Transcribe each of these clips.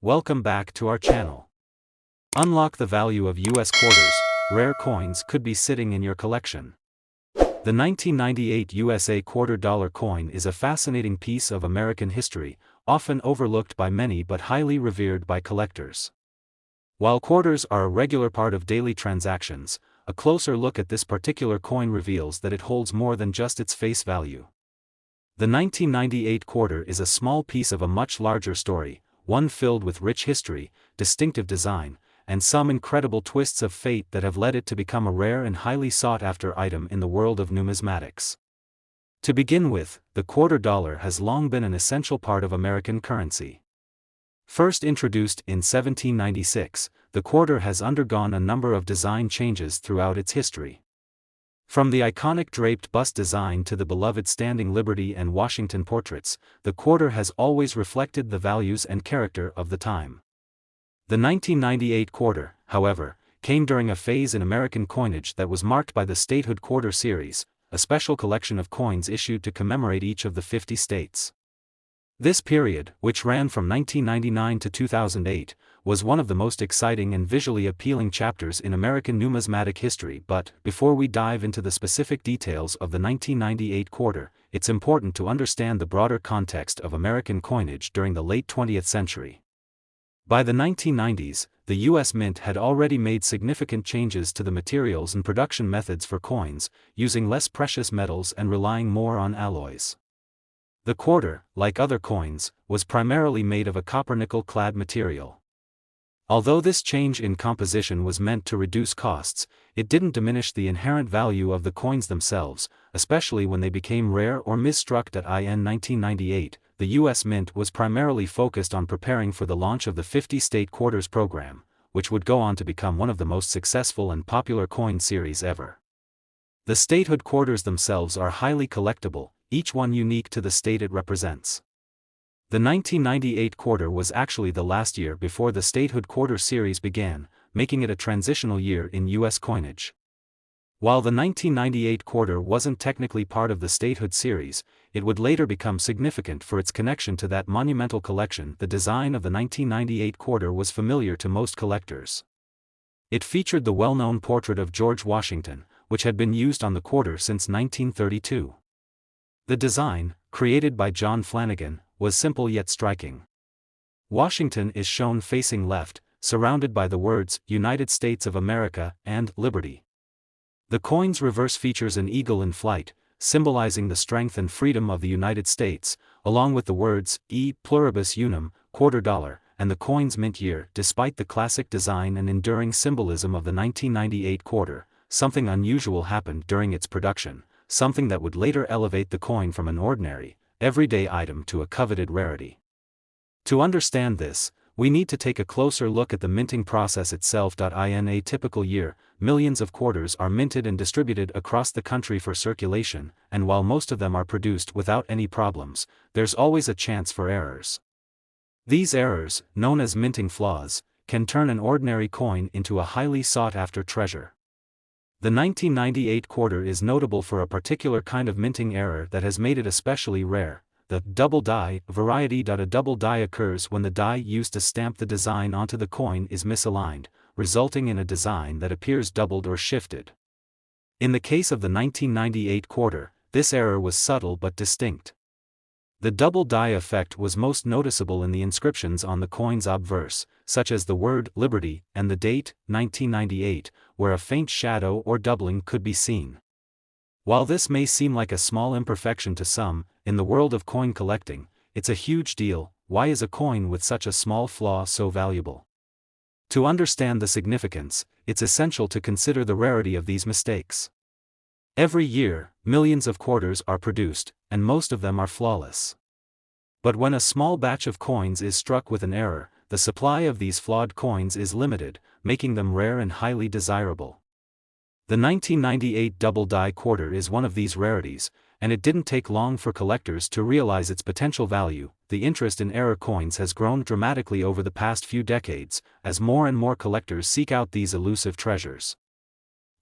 Welcome back to our channel. Unlock the value of US quarters. Rare coins could be sitting in your collection. The 1998 USA $quarter coin is a fascinating piece of American history, often overlooked by many but highly revered by collectors. While quarters are a regular part of daily transactions, a closer look at this particular coin reveals that it holds more than just its face value. The 1998 quarter is a small piece of a much larger story, one filled with rich history, distinctive design, and some incredible twists of fate that have led it to become a rare and highly sought-after item in the world of numismatics. To begin with, the quarter dollar has long been an essential part of American currency. First introduced in 1796, the quarter has undergone a number of design changes throughout its history. From the iconic draped bust design to the beloved standing Liberty and Washington portraits, the quarter has always reflected the values and character of the time. The 1998 quarter, however, came during a phase in American coinage that was marked by the Statehood Quarter Series, a special collection of coins issued to commemorate each of the 50 states. This period, which ran from 1999 to 2008, was one of the most exciting and visually appealing chapters in American numismatic history. But, before we dive into the specific details of the 1998 quarter, it's important to understand the broader context of American coinage during the late 20th century. By the 1990s, the U.S. Mint had already made significant changes to the materials and production methods for coins, using less precious metals and relying more on alloys. The quarter, like other coins, was primarily made of a copper-nickel-clad material. Although this change in composition was meant to reduce costs, it didn't diminish the inherent value of the coins themselves, especially when they became rare or misstruck. In 1998, the U.S. Mint was primarily focused on preparing for the launch of the 50-state quarters program, which would go on to become one of the most successful and popular coin series ever. The statehood quarters themselves are highly collectible, each one unique to the state it represents. The 1998 quarter was actually the last year before the Statehood Quarter Series began, making it a transitional year in U.S. coinage. While the 1998 quarter wasn't technically part of the Statehood series, it would later become significant for its connection to that monumental collection. The design of the 1998 quarter was familiar to most collectors. It featured the well-known portrait of George Washington, which had been used on the quarter since 1932. The design, created by John Flanagan, was simple yet striking. Washington is shown facing left, surrounded by the words, "United States of America," and "Liberty." The coin's reverse features an eagle in flight, symbolizing the strength and freedom of the United States, along with the words, "E pluribus unum," quarter dollar, and the coin's mint year. Despite the classic design and enduring symbolism of the 1998 quarter, something unusual happened during its production, something that would later elevate the coin from an ordinary, everyday item to a coveted rarity. To understand this, we need to take a closer look at the minting process itself. In a typical year, millions of quarters are minted and distributed across the country for circulation, and while most of them are produced without any problems, there's always a chance for errors. These errors, known as minting flaws, can turn an ordinary coin into a highly sought-after treasure. The 1998 quarter is notable for a particular kind of minting error that has made it especially rare, the double die variety. A double die occurs when the die used to stamp the design onto the coin is misaligned, resulting in a design that appears doubled or shifted. In the case of the 1998 quarter, this error was subtle but distinct. The double die effect was most noticeable in the inscriptions on the coin's obverse, such as the word "Liberty" and the date, 1998, where a faint shadow or doubling could be seen. While this may seem like a small imperfection to some, in the world of coin collecting, it's a huge deal. Why is a coin with such a small flaw so valuable? To understand the significance, it's essential to consider the rarity of these mistakes. Every year, millions of quarters are produced, and most of them are flawless. But when a small batch of coins is struck with an error, the supply of these flawed coins is limited, making them rare and highly desirable. The 1998 double die quarter is one of these rarities, and it didn't take long for collectors to realize its potential value. The interest in error coins has grown dramatically over the past few decades, as more and more collectors seek out these elusive treasures.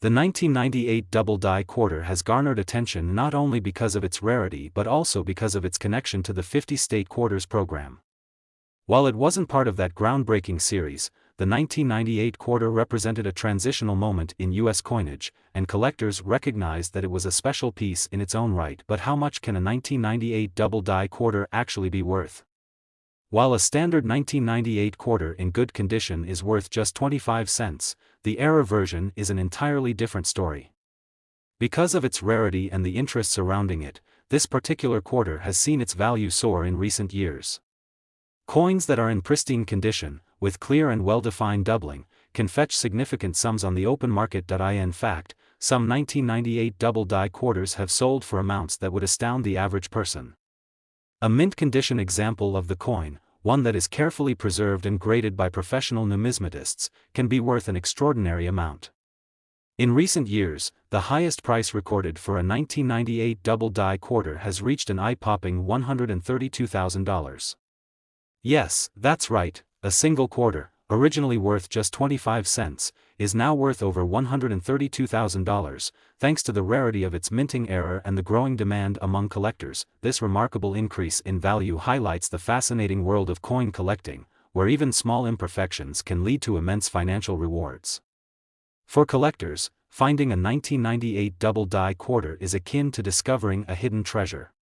The 1998 double die quarter has garnered attention not only because of its rarity but also because of its connection to the 50-state quarters program. While it wasn't part of that groundbreaking series, the 1998 quarter represented a transitional moment in U.S. coinage, and collectors recognized that it was a special piece in its own right. But how much can a 1998 double-die quarter actually be worth? While a standard 1998 quarter in good condition is worth just 25 cents, the error version is an entirely different story. Because of its rarity and the interest surrounding it, this particular quarter has seen its value soar in recent years. Coins that are in pristine condition, with clear and well-defined doubling, can fetch significant sums on the open market. In fact, some 1998 double-die quarters have sold for amounts that would astound the average person. A mint-condition example of the coin, one that is carefully preserved and graded by professional numismatists, can be worth an extraordinary amount. In recent years, the highest price recorded for a 1998 double-die quarter has reached an eye-popping $132,000. Yes, that's right, a single quarter, originally worth just 25 cents, is now worth over $132,000, thanks to the rarity of its minting era and the growing demand among collectors. This remarkable increase in value highlights the fascinating world of coin collecting, where even small imperfections can lead to immense financial rewards. For collectors, finding a 1998 double-die quarter is akin to discovering a hidden treasure.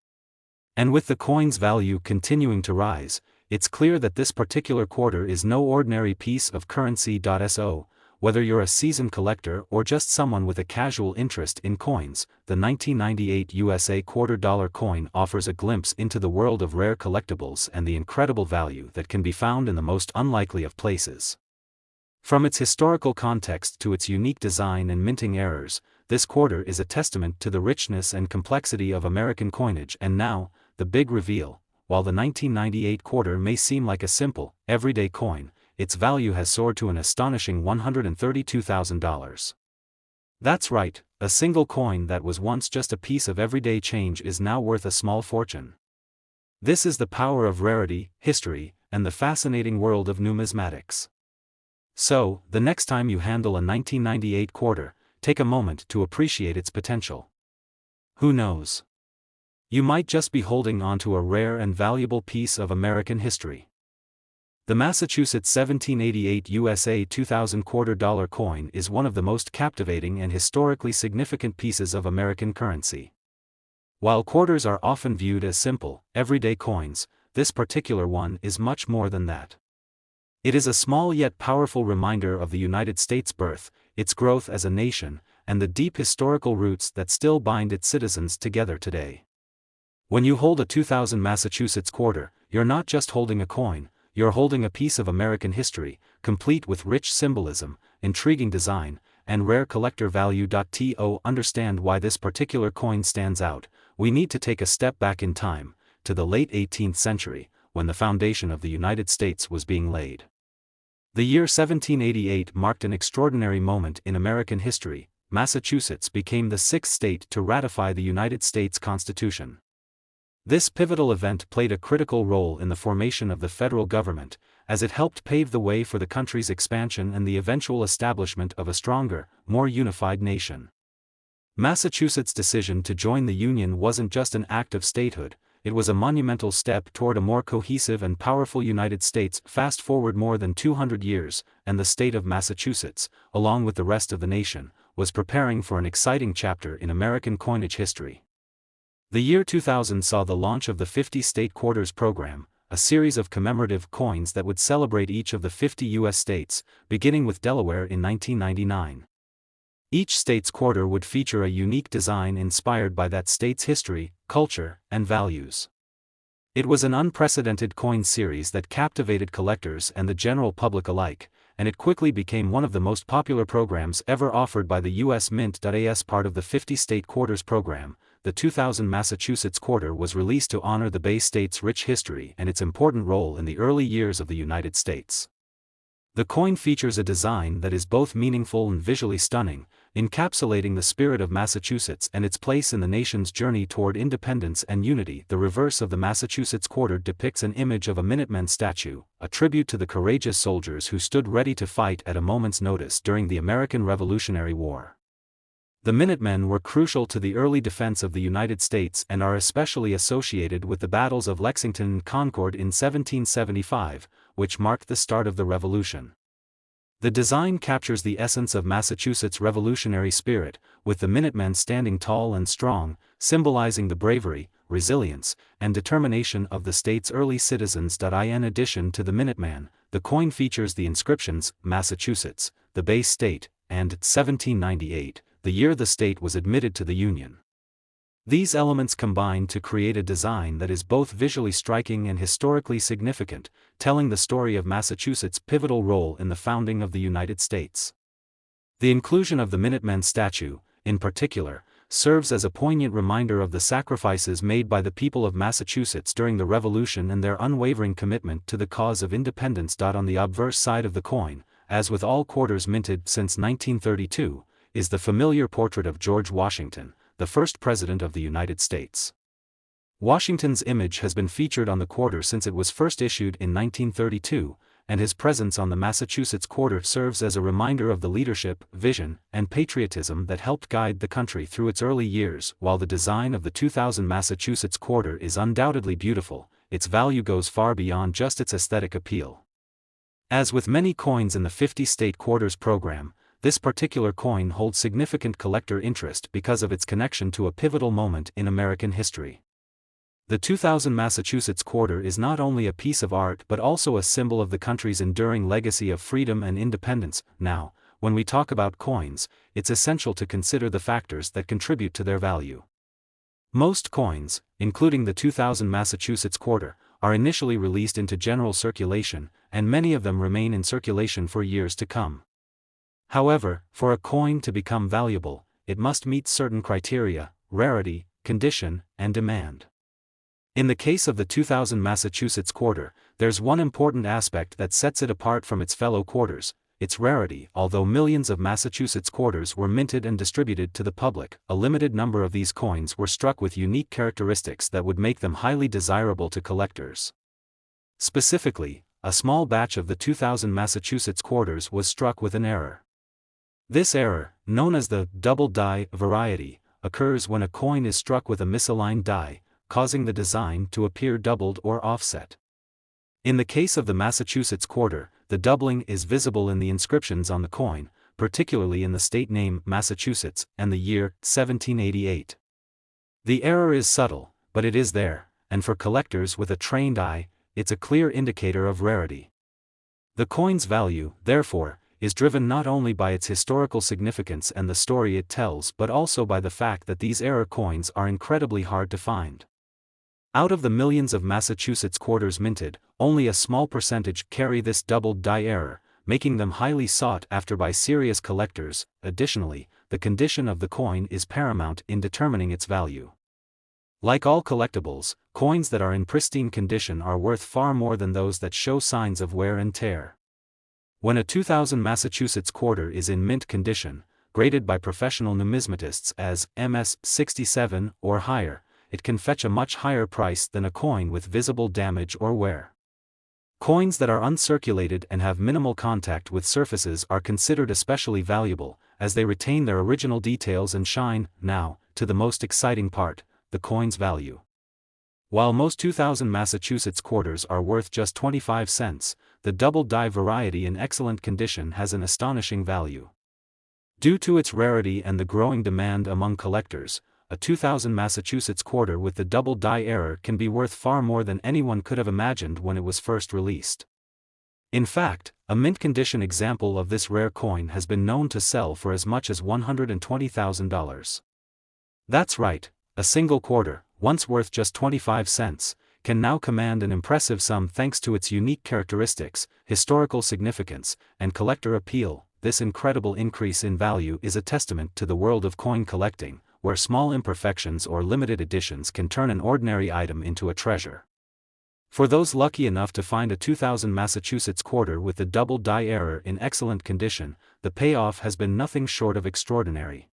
And with the coin's value continuing to rise, it's clear that this particular quarter is no ordinary piece of currency. So, whether you're a seasoned collector or just someone with a casual interest in coins, the 1998 USA quarter-dollar coin offers a glimpse into the world of rare collectibles and the incredible value that can be found in the most unlikely of places. From its historical context to its unique design and minting errors, this quarter is a testament to the richness and complexity of American coinage. And now, the big reveal: while the 1998 quarter may seem like a simple, everyday coin, its value has soared to an astonishing $132,000. That's right, a single coin that was once just a piece of everyday change is now worth a small fortune. This is the power of rarity, history, and the fascinating world of numismatics. So, the next time you handle a 1998 quarter, take a moment to appreciate its potential. Who knows? You might just be holding onto a rare and valuable piece of American history. The Massachusetts 1788 USA 2000 quarter-dollar coin is one of the most captivating and historically significant pieces of American currency. While quarters are often viewed as simple, everyday coins, this particular one is much more than that. It is a small yet powerful reminder of the United States' birth, its growth as a nation, and the deep historical roots that still bind its citizens together today. When you hold a 2000 Massachusetts quarter, you're not just holding a coin, you're holding a piece of American history, complete with rich symbolism, intriguing design, and rare collector value. To understand why this particular coin stands out, we need to take a step back in time, to the late 18th century, when the foundation of the United States was being laid. The year 1788 marked an extraordinary moment in American history. Massachusetts became the sixth state to ratify the United States Constitution. This pivotal event played a critical role in the formation of the federal government, as it helped pave the way for the country's expansion and the eventual establishment of a stronger, more unified nation. Massachusetts' decision to join the Union wasn't just an act of statehood, it was a monumental step toward a more cohesive and powerful United States. Fast forward more than 200 years, and the state of Massachusetts, along with the rest of the nation, was preparing for an exciting chapter in American coinage history. The year 2000 saw the launch of the 50 State Quarters program, a series of commemorative coins that would celebrate each of the 50 U.S. states, beginning with Delaware in 1999. Each state's quarter would feature a unique design inspired by that state's history, culture, and values. It was an unprecedented coin series that captivated collectors and the general public alike, and it quickly became one of the most popular programs ever offered by the U.S. Mint. As part of the 50 State Quarters program, the 2000 Massachusetts quarter was released to honor the Bay State's rich history and its important role in the early years of the United States. The coin features a design that is both meaningful and visually stunning, encapsulating the spirit of Massachusetts and its place in the nation's journey toward independence and unity. The reverse of the Massachusetts quarter depicts an image of a Minutemen statue, a tribute to the courageous soldiers who stood ready to fight at a moment's notice during the American Revolutionary War. The Minutemen were crucial to the early defense of the United States and are especially associated with the battles of Lexington and Concord in 1775, which marked the start of the Revolution. The design captures the essence of Massachusetts' revolutionary spirit, with the Minutemen standing tall and strong, symbolizing the bravery, resilience, and determination of the state's early citizens. In addition to the Minuteman, the coin features the inscriptions, Massachusetts, the base state, and 1798, the year the state was admitted to the Union. These elements combine to create a design that is both visually striking and historically significant, telling the story of Massachusetts' pivotal role in the founding of the United States. The inclusion of the Minutemen statue, in particular, serves as a poignant reminder of the sacrifices made by the people of Massachusetts during the Revolution and their unwavering commitment to the cause of independence. On the obverse side of the coin, as with all quarters minted since 1932, is the familiar portrait of George Washington, the first President of the United States. Washington's image has been featured on the quarter since it was first issued in 1932, and his presence on the Massachusetts quarter serves as a reminder of the leadership, vision, and patriotism that helped guide the country through its early years. While the design of the 2000 Massachusetts quarter is undoubtedly beautiful, its value goes far beyond just its aesthetic appeal. As with many coins in the 50-state quarters program, this particular coin holds significant collector interest because of its connection to a pivotal moment in American history. The 2000 Massachusetts quarter is not only a piece of art but also a symbol of the country's enduring legacy of freedom and independence. Now, when we talk about coins, it's essential to consider the factors that contribute to their value. Most coins, including the 2000 Massachusetts quarter, are initially released into general circulation, and many of them remain in circulation for years to come. However, for a coin to become valuable, it must meet certain criteria: rarity, condition, and demand. In the case of the 2000 Massachusetts quarter, there's one important aspect that sets it apart from its fellow quarters: its rarity. Although millions of Massachusetts quarters were minted and distributed to the public, a limited number of these coins were struck with unique characteristics that would make them highly desirable to collectors. Specifically, a small batch of the 2000 Massachusetts quarters was struck with an error. This error, known as the double die variety, occurs when a coin is struck with a misaligned die, causing the design to appear doubled or offset. In the case of the Massachusetts quarter, the doubling is visible in the inscriptions on the coin, particularly in the state name Massachusetts and the year 1788. The error is subtle, but it is there, and for collectors with a trained eye, it's a clear indicator of rarity. The coin's value, therefore, is driven not only by its historical significance and the story it tells but also by the fact that these error coins are incredibly hard to find. Out of the millions of Massachusetts quarters minted, only a small percentage carry this doubled die error, making them highly sought after by serious collectors. Additionally, the condition of the coin is paramount in determining its value. Like all collectibles, coins that are in pristine condition are worth far more than those that show signs of wear and tear. When a 2000 Massachusetts quarter is in mint condition, graded by professional numismatists as MS 67 or higher, it can fetch a much higher price than a coin with visible damage or wear. Coins that are uncirculated and have minimal contact with surfaces are considered especially valuable, as they retain their original details and shine. Now, to the most exciting part, the coin's value. While most 2000 Massachusetts quarters are worth just 25 cents, the double die variety in excellent condition has an astonishing value. Due to its rarity and the growing demand among collectors, a 2000 Massachusetts quarter with the double die error can be worth far more than anyone could have imagined when it was first released. In fact, a mint condition example of this rare coin has been known to sell for as much as $120,000. That's right, a single quarter, once worth just 25 cents, can now command an impressive sum thanks to its unique characteristics, historical significance, and collector appeal. This incredible increase in value is a testament to the world of coin collecting, where small imperfections or limited editions can turn an ordinary item into a treasure. For those lucky enough to find a 2000 Massachusetts quarter with the double die error in excellent condition, the payoff has been nothing short of extraordinary.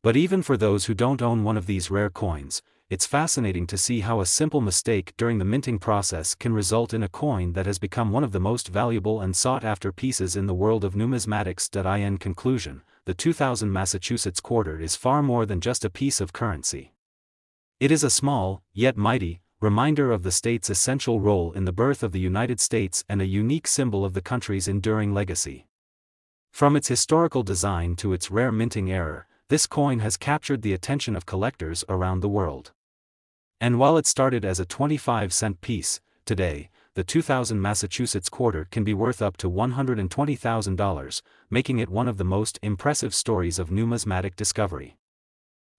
But even for those who don't own one of these rare coins, it's fascinating to see how a simple mistake during the minting process can result in a coin that has become one of the most valuable and sought-after pieces in the world of numismatics. In conclusion, the 2000 Massachusetts quarter is far more than just a piece of currency. It is a small, yet mighty, reminder of the state's essential role in the birth of the United States and a unique symbol of the country's enduring legacy. From its historical design to its rare minting error, this coin has captured the attention of collectors around the world. And while it started as a 25-cent piece, today, the 2000 Massachusetts quarter can be worth up to $120,000, making it one of the most impressive stories of numismatic discovery.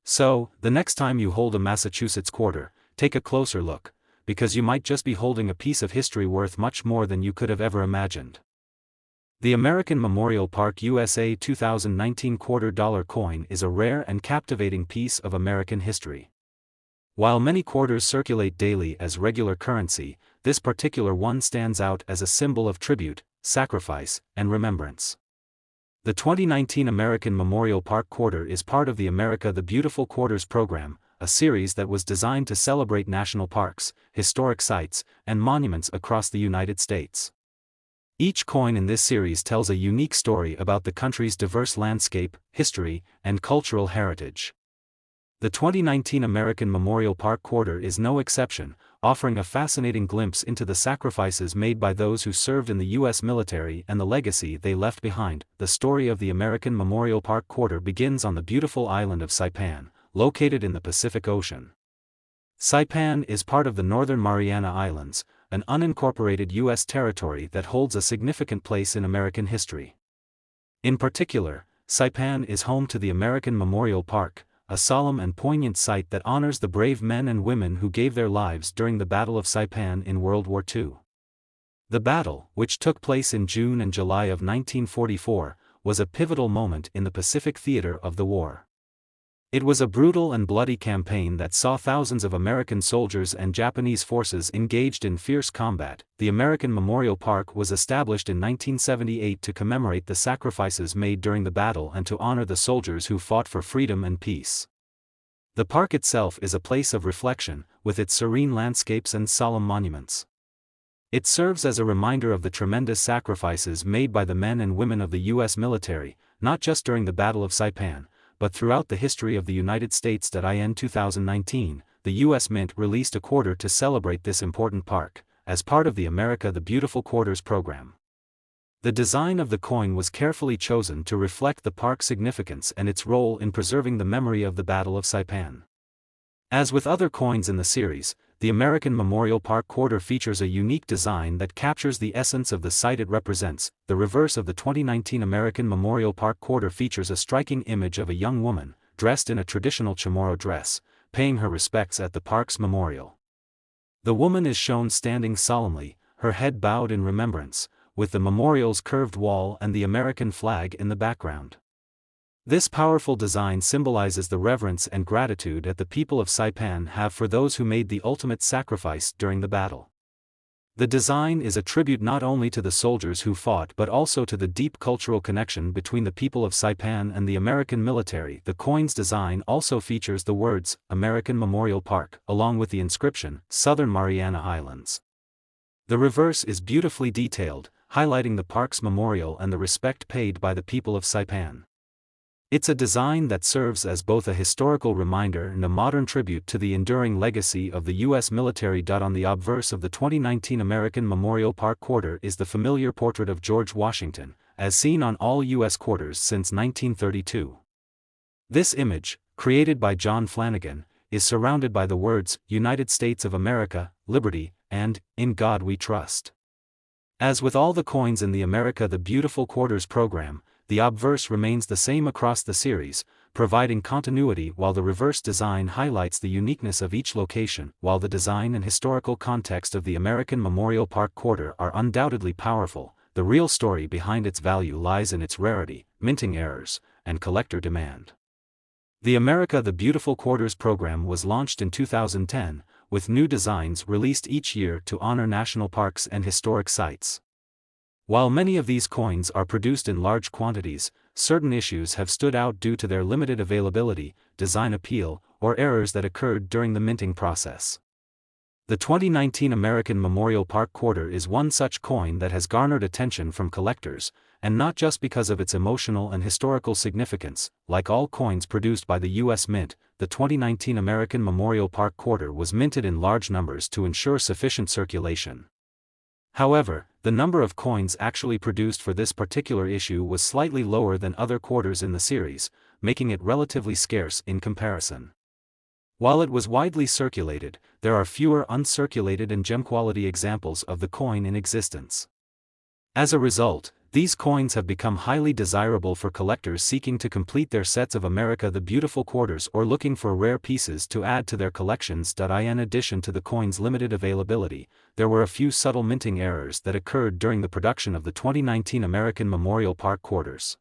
So, the next time you hold a Massachusetts quarter, take a closer look, because you might just be holding a piece of history worth much more than you could have ever imagined. The American Memorial Park USA 2019 $quarter coin is a rare and captivating piece of American history. While many quarters circulate daily as regular currency, this particular one stands out as a symbol of tribute, sacrifice, and remembrance. The 2019 American Memorial Park Quarter is part of the America the Beautiful Quarters program, a series that was designed to celebrate national parks, historic sites, and monuments across the United States. Each coin in this series tells a unique story about the country's diverse landscape, history, and cultural heritage. The 2019 American Memorial Park Quarter is no exception, offering a fascinating glimpse into the sacrifices made by those who served in the U.S. military and the legacy they left behind. The story of the American Memorial Park Quarter begins on the beautiful island of Saipan, located in the Pacific Ocean. Saipan is part of the Northern Mariana Islands, an unincorporated U.S. territory that holds a significant place in American history. In particular, Saipan is home to the American Memorial Park, a solemn and poignant site that honors the brave men and women who gave their lives during the Battle of Saipan in World War II. The battle, which took place in June and July of 1944, was a pivotal moment in the Pacific theater of the war. It was a brutal and bloody campaign that saw thousands of American soldiers and Japanese forces engaged in fierce combat. The American Memorial Park was established in 1978 to commemorate the sacrifices made during the battle and to honor the soldiers who fought for freedom and peace. The park itself is a place of reflection, with its serene landscapes and solemn monuments. It serves as a reminder of the tremendous sacrifices made by the men and women of the U.S. military, not just during the Battle of Saipan, but throughout the history of the United States. In 2019, the U.S. Mint released a quarter to celebrate this important park, as part of the America the Beautiful Quarters program. The design of the coin was carefully chosen to reflect the park's significance and its role in preserving the memory of the Battle of Saipan. As with other coins in the series, the American Memorial Park Quarter features a unique design that captures the essence of the site it represents. The reverse of the 2019 American Memorial Park Quarter features a striking image of a young woman, dressed in a traditional Chamorro dress, paying her respects at the park's memorial. The woman is shown standing solemnly, her head bowed in remembrance, with the memorial's curved wall and the American flag in the background. This powerful design symbolizes the reverence and gratitude that the people of Saipan have for those who made the ultimate sacrifice during the battle. The design is a tribute not only to the soldiers who fought but also to the deep cultural connection between the people of Saipan and the American military. The coin's design also features the words, American Memorial Park, along with the inscription, Southern Mariana Islands. The reverse is beautifully detailed, highlighting the park's memorial and the respect paid by the people of Saipan. It's a design that serves as both a historical reminder and a modern tribute to the enduring legacy of the U.S. military. On the obverse of the 2019 American Memorial Park Quarter is the familiar portrait of George Washington, as seen on all U.S. quarters since 1932. This image, created by John Flanagan, is surrounded by the words, United States of America, Liberty, and, In God We Trust. As with all the coins in the America the Beautiful Quarters program, the obverse remains the same across the series, providing continuity while the reverse design highlights the uniqueness of each location. While the design and historical context of the American Memorial Park Quarter are undoubtedly powerful, the real story behind its value lies in its rarity, minting errors, and collector demand. The America the Beautiful Quarters program was launched in 2010, with new designs released each year to honor national parks and historic sites. While many of these coins are produced in large quantities, certain issues have stood out due to their limited availability, design appeal, or errors that occurred during the minting process. The 2019 American Memorial Park Quarter is one such coin that has garnered attention from collectors, and not just because of its emotional and historical significance. Like all coins produced by the U.S. Mint, the 2019 American Memorial Park Quarter was minted in large numbers to ensure sufficient circulation. However, the number of coins actually produced for this particular issue was slightly lower than other quarters in the series, making it relatively scarce in comparison. While it was widely circulated, there are fewer uncirculated and gem-quality examples of the coin in existence. As a result, these coins have become highly desirable for collectors seeking to complete their sets of America the Beautiful quarters or looking for rare pieces to add to their collections. In addition to the coin's limited availability, there were a few subtle minting errors that occurred during the production of the 2019 American Memorial Park Quarters.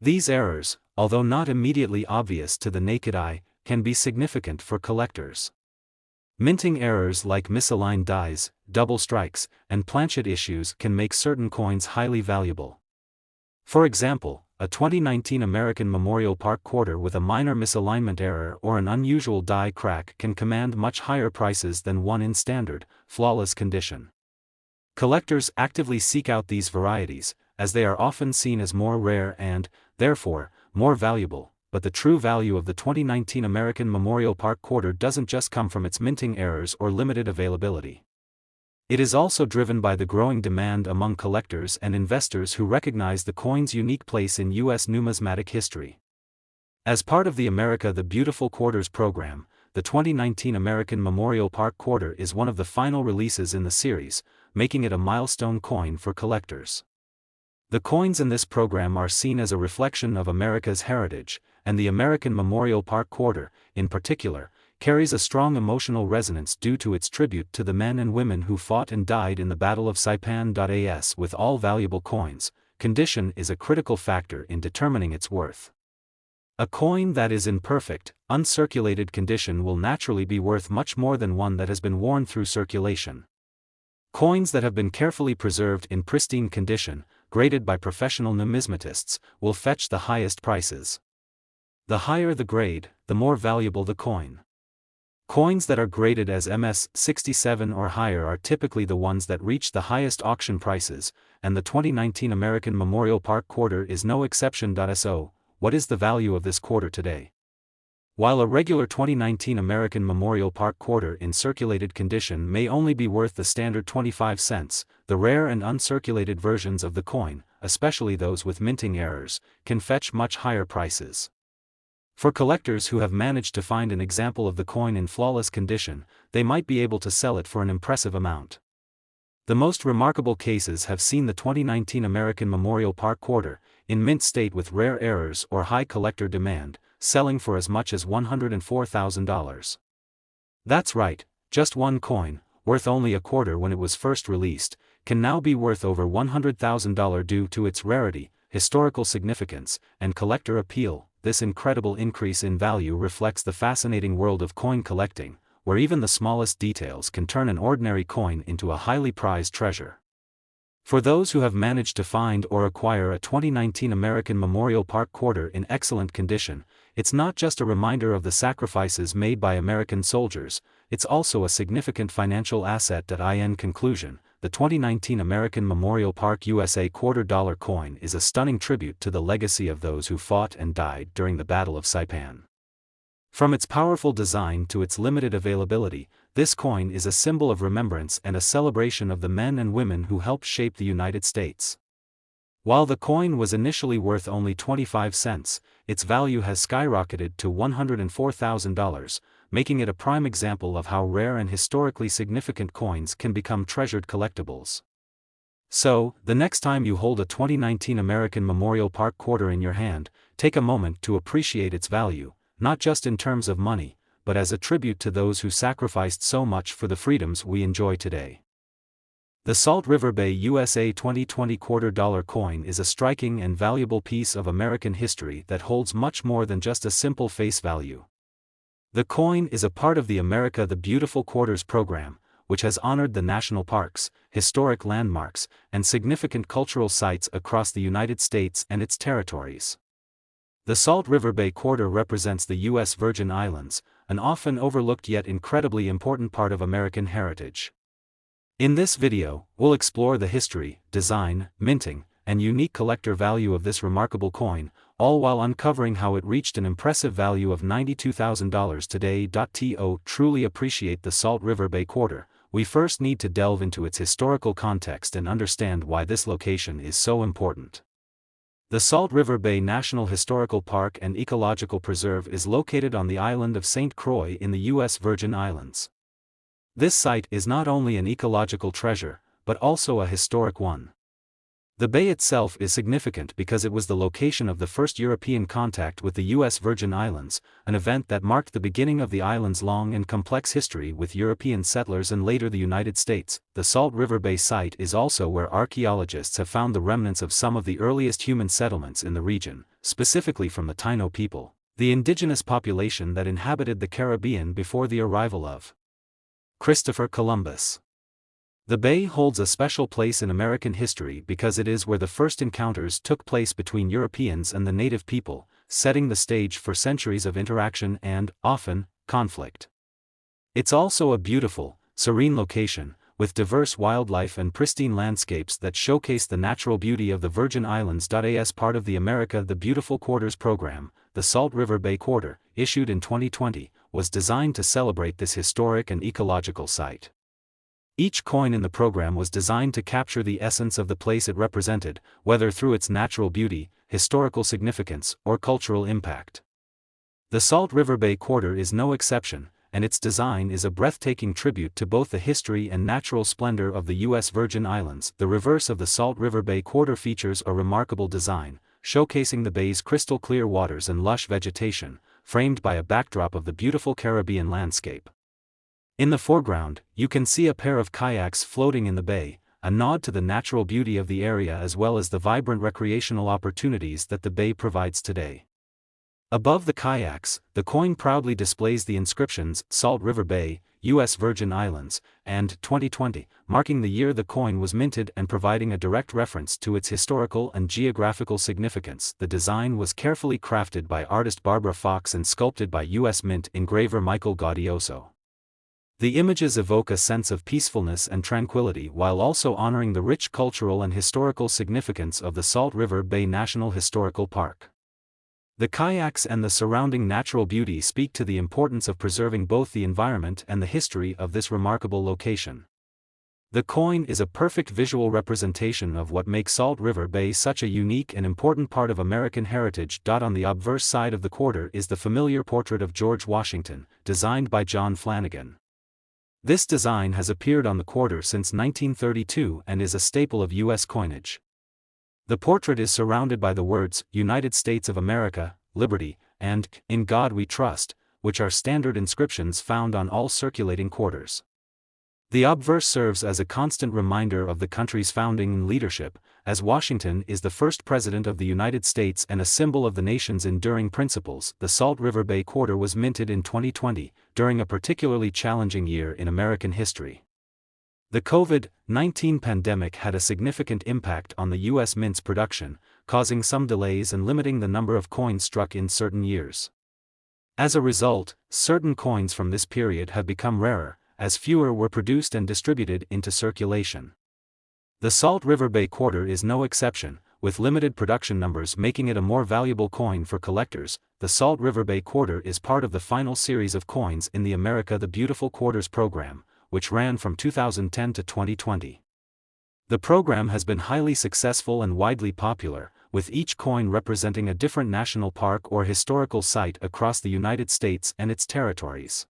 These errors, although not immediately obvious to the naked eye, can be significant for collectors. Minting errors like misaligned dies, double strikes, and planchet issues can make certain coins highly valuable. For example, a 2019 American Memorial Park Quarter with a minor misalignment error or an unusual die crack can command much higher prices than one in standard, flawless condition. Collectors actively seek out these varieties, as they are often seen as more rare and, therefore, more valuable. But the true value of the 2019 American Memorial Park Quarter doesn't just come from its minting errors or limited availability. It is also driven by the growing demand among collectors and investors who recognize the coin's unique place in U.S. numismatic history. As part of the America the Beautiful Quarters program, the 2019 American Memorial Park Quarter is one of the final releases in the series, making it a milestone coin for collectors. The coins in this program are seen as a reflection of America's heritage, and the American Memorial Park Quarter, in particular, carries a strong emotional resonance due to its tribute to the men and women who fought and died in the Battle of Saipan. As with all valuable coins, condition is a critical factor in determining its worth. A coin that is in perfect, uncirculated condition will naturally be worth much more than one that has been worn through circulation. Coins that have been carefully preserved in pristine condition, graded by professional numismatists, will fetch the highest prices. The higher the grade, the more valuable the coin. Coins that are graded as MS-67 or higher are typically the ones that reach the highest auction prices, and the 2019 American Memorial Park Quarter is no exception. So, what is the value of this quarter today? While a regular 2019 American Memorial Park Quarter in circulated condition may only be worth the standard 25 cents, the rare and uncirculated versions of the coin, especially those with minting errors, can fetch much higher prices. For collectors who have managed to find an example of the coin in flawless condition, they might be able to sell it for an impressive amount. The most remarkable cases have seen the 2019 American Memorial Park Quarter, in mint state with rare errors or high collector demand, selling for as much as $104,000. That's right, just one coin, worth only a quarter when it was first released, can now be worth over $100,000 due to its rarity, historical significance, and collector appeal. This incredible increase in value reflects the fascinating world of coin collecting, where even the smallest details can turn an ordinary coin into a highly prized treasure. For those who have managed to find or acquire a 2019 American Memorial Park Quarter in excellent condition, it's not just a reminder of the sacrifices made by American soldiers, it's also a significant financial asset. In conclusion, the 2019 American Memorial Park USA $quarter coin is a stunning tribute to the legacy of those who fought and died during the Battle of Saipan. From its powerful design to its limited availability, this coin is a symbol of remembrance and a celebration of the men and women who helped shape the United States. While the coin was initially worth only 25 cents, its value has skyrocketed to $104,000, making it a prime example of how rare and historically significant coins can become treasured collectibles. So, the next time you hold a 2019 American Memorial Park Quarter in your hand, take a moment to appreciate its value, not just in terms of money, but as a tribute to those who sacrificed so much for the freedoms we enjoy today. The Salt River Bay USA 2020 $quarter coin is a striking and valuable piece of American history that holds much more than just a simple face value. The coin is a part of the America the Beautiful Quarters program, which has honored the national parks, historic landmarks, and significant cultural sites across the United States and its territories. The Salt River Bay Quarter represents the U.S. Virgin Islands, an often overlooked yet incredibly important part of American heritage. In this video, we'll explore the history, design, minting, and unique collector value of this remarkable coin, all while uncovering how it reached an impressive value of $92,000 today. To truly appreciate the Salt River Bay Quarter, we first need to delve into its historical context and understand why this location is so important. The Salt River Bay National Historical Park and Ecological Preserve is located on the island of St. Croix in the U.S. Virgin Islands. This site is not only an ecological treasure, but also a historic one. The bay itself is significant because it was the location of the first European contact with the U.S. Virgin Islands, an event that marked the beginning of the island's long and complex history with European settlers and later the United States. The Salt River Bay site is also where archaeologists have found the remnants of some of the earliest human settlements in the region, specifically from the Taino people, the indigenous population that inhabited the Caribbean before the arrival of Christopher Columbus. The bay holds a special place in American history because it is where the first encounters took place between Europeans and the native people, setting the stage for centuries of interaction and, often, conflict. It's also a beautiful, serene location, with diverse wildlife and pristine landscapes that showcase the natural beauty of the Virgin Islands. As part of the America the Beautiful Quarters program, the Salt River Bay Quarter, issued in 2020, was designed to celebrate this historic and ecological site. Each coin in the program was designed to capture the essence of the place it represented, whether through its natural beauty, historical significance, or cultural impact. The Salt River Bay Quarter is no exception, and its design is a breathtaking tribute to both the history and natural splendor of the U.S. Virgin Islands. The reverse of the Salt River Bay Quarter features a remarkable design, showcasing the bay's crystal-clear waters and lush vegetation, framed by a backdrop of the beautiful Caribbean landscape. In the foreground, you can see a pair of kayaks floating in the bay, a nod to the natural beauty of the area as well as the vibrant recreational opportunities that the bay provides today. Above the kayaks, the coin proudly displays the inscriptions Salt River Bay, U.S. Virgin Islands, and 2020, marking the year the coin was minted and providing a direct reference to its historical and geographical significance. The design was carefully crafted by artist Barbara Fox and sculpted by U.S. Mint engraver Michael Gaudioso. The images evoke a sense of peacefulness and tranquility while also honoring the rich cultural and historical significance of the Salt River Bay National Historical Park. The kayaks and the surrounding natural beauty speak to the importance of preserving both the environment and the history of this remarkable location. The coin is a perfect visual representation of what makes Salt River Bay such a unique and important part of American heritage. On the obverse side of the quarter is the familiar portrait of George Washington, designed by John Flanagan. This design has appeared on the quarter since 1932 and is a staple of U.S. coinage. The portrait is surrounded by the words, United States of America, Liberty, and, In God We Trust, which are standard inscriptions found on all circulating quarters. The obverse serves as a constant reminder of the country's founding and leadership, as Washington is the first president of the United States and a symbol of the nation's enduring principles. The Salt River Bay Quarter was minted in 2020, during a particularly challenging year in American history. The COVID-19 pandemic had a significant impact on the U.S. Mint's production, causing some delays and limiting the number of coins struck in certain years. As a result, certain coins from this period have become rarer, as fewer were produced and distributed into circulation. The Salt River Bay Quarter is no exception, with limited production numbers making it a more valuable coin for collectors. The Salt River Bay Quarter is part of the final series of coins in the America the Beautiful Quarters program, which ran from 2010 to 2020. The program has been highly successful and widely popular, with each coin representing a different national park or historical site across the United States and its territories.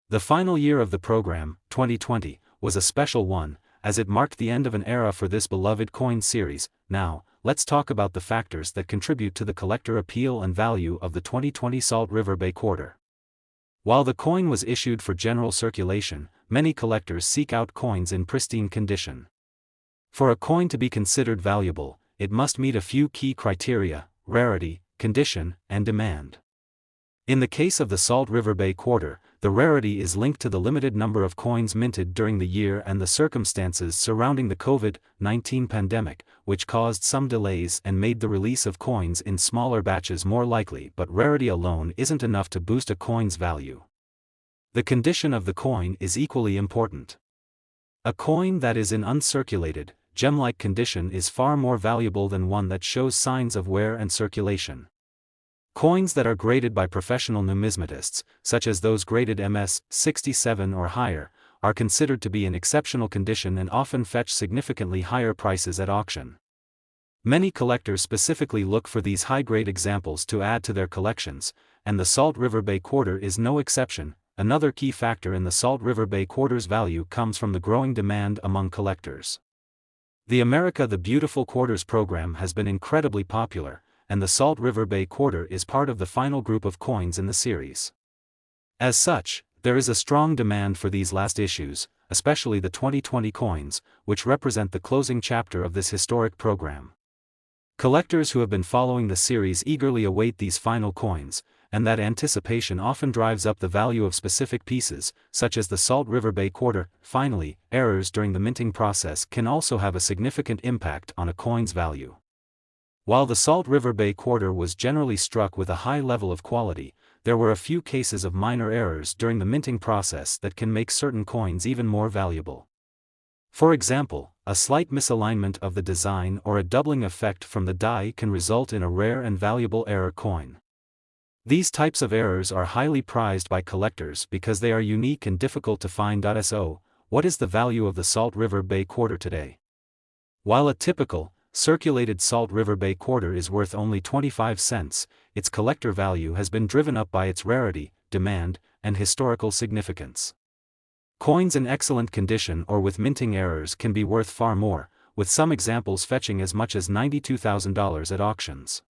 The final year of the program, 2020, was a special one, as it marked the end of an era for this beloved coin series. Now, let's talk about the factors that contribute to the collector appeal and value of the 2020 Salt River Bay Quarter. While the coin was issued for general circulation, many collectors seek out coins in pristine condition. For a coin to be considered valuable, it must meet a few key criteria: rarity, condition, and demand. In the case of the Salt River Bay Quarter, the rarity is linked to the limited number of coins minted during the year and the circumstances surrounding the COVID-19 pandemic, which caused some delays and made the release of coins in smaller batches more likely. But rarity alone isn't enough to boost a coin's value. The condition of the coin is equally important. A coin that is in uncirculated, gem-like condition is far more valuable than one that shows signs of wear and circulation. Coins that are graded by professional numismatists, such as those graded MS 67 or higher, are considered to be in exceptional condition and often fetch significantly higher prices at auction. Many collectors specifically look for these high-grade examples to add to their collections, and the Salt River Bay Quarter is no exception. Another key factor in the Salt River Bay Quarter's value comes from the growing demand among collectors. The America the Beautiful Quarters program has been incredibly popular, and the Salt River Bay Quarter is part of the final group of coins in the series. As such, there is a strong demand for these last issues, especially the 2020 coins, which represent the closing chapter of this historic program. Collectors who have been following the series eagerly await these final coins, and that anticipation often drives up the value of specific pieces, such as the Salt River Bay Quarter. Finally, errors during the minting process can also have a significant impact on a coin's value. While the Salt River Bay Quarter was generally struck with a high level of quality, there were a few cases of minor errors during the minting process that can make certain coins even more valuable. For example, a slight misalignment of the design or a doubling effect from the die can result in a rare and valuable error coin. These types of errors are highly prized by collectors because they are unique and difficult to find. So, what is the value of the Salt River Bay Quarter today? While a typical, circulated Salt River Bay Quarter is worth only 25 cents, its collector value has been driven up by its rarity, demand, and historical significance. Coins in excellent condition or with minting errors can be worth far more, with some examples fetching as much as $92,000 at auctions.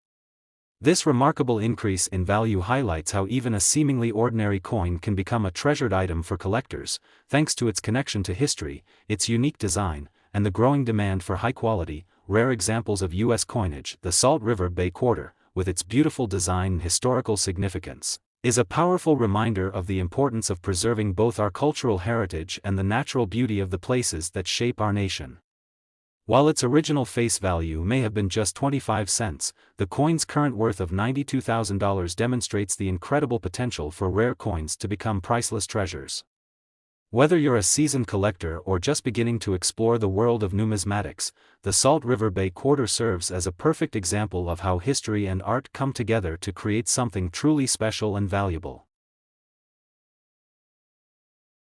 This remarkable increase in value highlights how even a seemingly ordinary coin can become a treasured item for collectors, thanks to its connection to history, its unique design, and the growing demand for high-quality, rare examples of U.S. coinage. The Salt River Bay Quarter, with its beautiful design and historical significance, is a powerful reminder of the importance of preserving both our cultural heritage and the natural beauty of the places that shape our nation. While its original face value may have been just 25 cents, the coin's current worth of $92,000 demonstrates the incredible potential for rare coins to become priceless treasures. Whether you're a seasoned collector or just beginning to explore the world of numismatics, the Salt River Bay Quarter serves as a perfect example of how history and art come together to create something truly special and valuable.